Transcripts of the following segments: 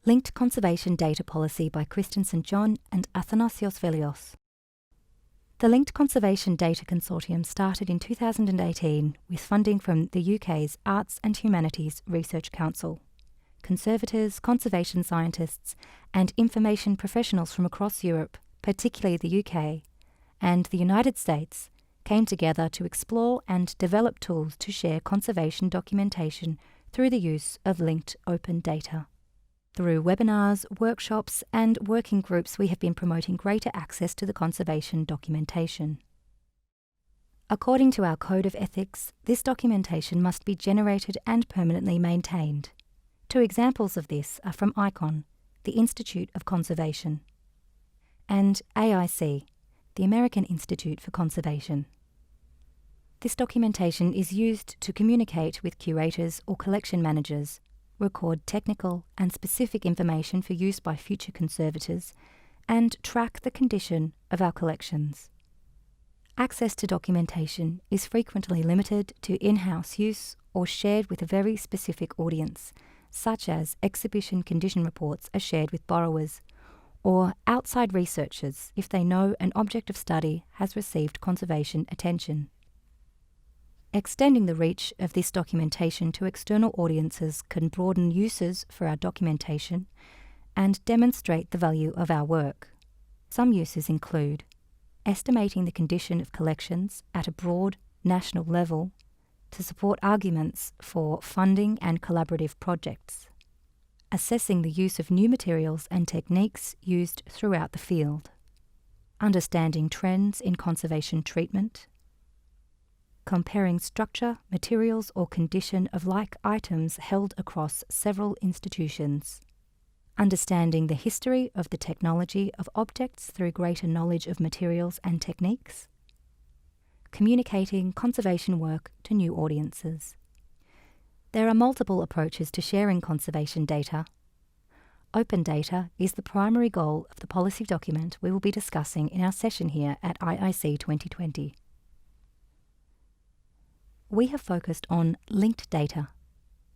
Linked Conservation Data Policy by Kristen St. John and Athanasios Velios. The Linked Conservation Data Consortium started in 2018 with funding from the UK's Arts and Humanities Research Council. Conservators, conservation scientists, and information professionals from across Europe, particularly the UK, and the United States, came together to explore and develop tools to share conservation documentation through the use of linked open data. Through webinars, workshops, and working groups, we have been promoting greater access to the conservation documentation. According to our Code of Ethics, this documentation must be generated and permanently maintained. Two examples of this are from ICON, the Institute of Conservation, and AIC, the American Institute for Conservation. This documentation is used to communicate with curators or collection managers, record technical and specific information for use by future conservators, and track the condition of our collections. Access to documentation is frequently limited to in-house use or shared with a very specific audience, such as exhibition condition reports are shared with borrowers, or outside researchers if they know an object of study has received conservation attention. Extending the reach of this documentation to external audiences can broaden uses for our documentation and demonstrate the value of our work. Some uses include estimating the condition of collections at a broad national level to support arguments for funding and collaborative projects, assessing the use of new materials and techniques used throughout the field, understanding trends in conservation treatment, comparing structure, materials, or condition of like items held across several institutions, understanding the history of the technology of objects through greater knowledge of materials and techniques, communicating conservation work to new audiences. There are multiple approaches to sharing conservation data. Open data is the primary goal of the policy document we will be discussing in our session here at IIC 2020. We have focused on linked data,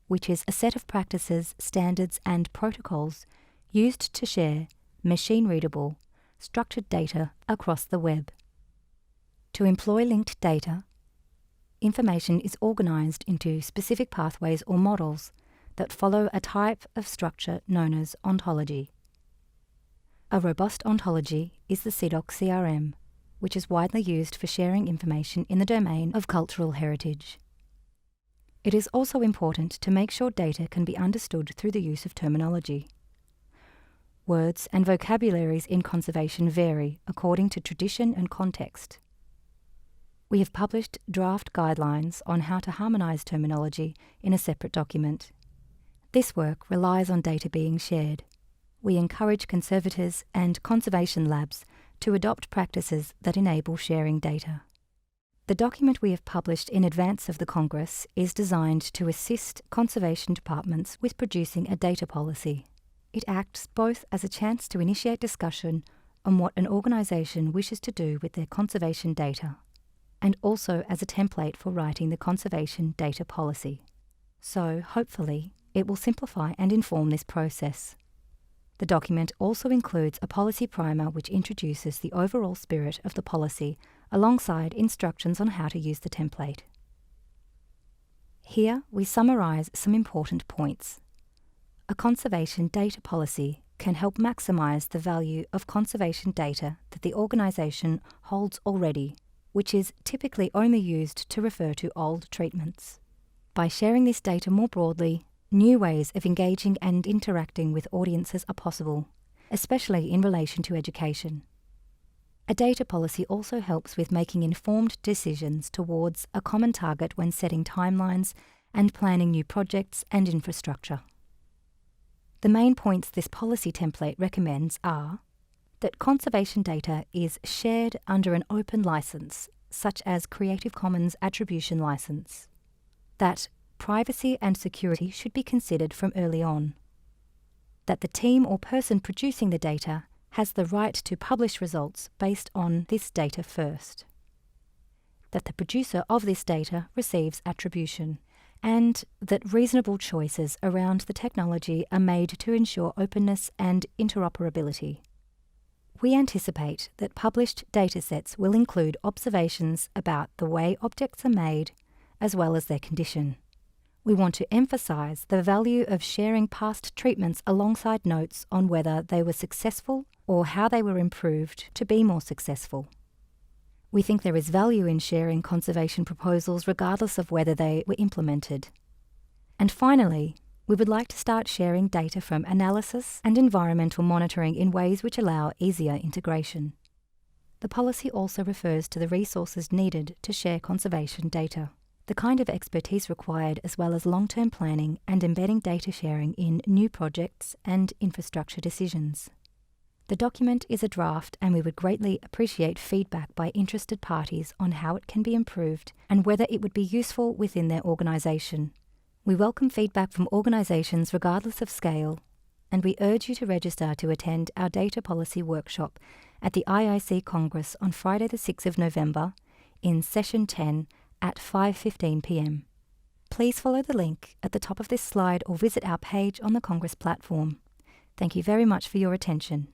which is a set of practices, standards, and protocols used to share machine-readable, structured data across the web. To employ linked data, information is organised into specific pathways or models that follow a type of structure known as ontology. A robust ontology is the CDOC CRM, which is widely used for sharing information in the domain of cultural heritage. It is also important to make sure data can be understood through the use of terminology. Words and vocabularies in conservation vary according to tradition and context. We have published draft guidelines on how to harmonise terminology in a separate document. This work relies on data being shared. We encourage conservators and conservation labs to adopt practices that enable sharing data. The document we have published in advance of the Congress is designed to assist conservation departments with producing a data policy. It acts both as a chance to initiate discussion on what an organisation wishes to do with their conservation data, and also as a template for writing the conservation data policy. So, hopefully, it will simplify and inform this process. The document also includes a policy primer which introduces the overall spirit of the policy alongside instructions on how to use the template. Here we summarise some important points. A conservation data policy can help maximise the value of conservation data that the organisation holds already, which is typically only used to refer to old treatments. By sharing this data more broadly, new ways of engaging and interacting with audiences are possible, especially in relation to education. A data policy also helps with making informed decisions towards a common target when setting timelines and planning new projects and infrastructure. The main points this policy template recommends are that conservation data is shared under an open license, such as Creative Commons Attribution License, that privacy and security should be considered from early on, that the team or person producing the data has the right to publish results based on this data first, that the producer of this data receives attribution, and that reasonable choices around the technology are made to ensure openness and interoperability. We anticipate that published datasets will include observations about the way objects are made, as well as their condition. We want to emphasise the value of sharing past treatments alongside notes on whether they were successful or how they were improved to be more successful. We think there is value in sharing conservation proposals regardless of whether they were implemented. And finally, we would like to start sharing data from analysis and environmental monitoring in ways which allow easier integration. The policy also refers to the resources needed to share conservation data, the kind of expertise required, as well as long-term planning and embedding data sharing in new projects and infrastructure decisions. The document is a draft, and we would greatly appreciate feedback by interested parties on how it can be improved and whether it would be useful within their organisation. We welcome feedback from organisations regardless of scale, and we urge you to register to attend our data policy workshop at the IIC Congress on Friday the 6th of November in Session 10 at 5:15 p.m. Please follow the link at the top of this slide or visit our page on the Congress platform. Thank you very much for your attention.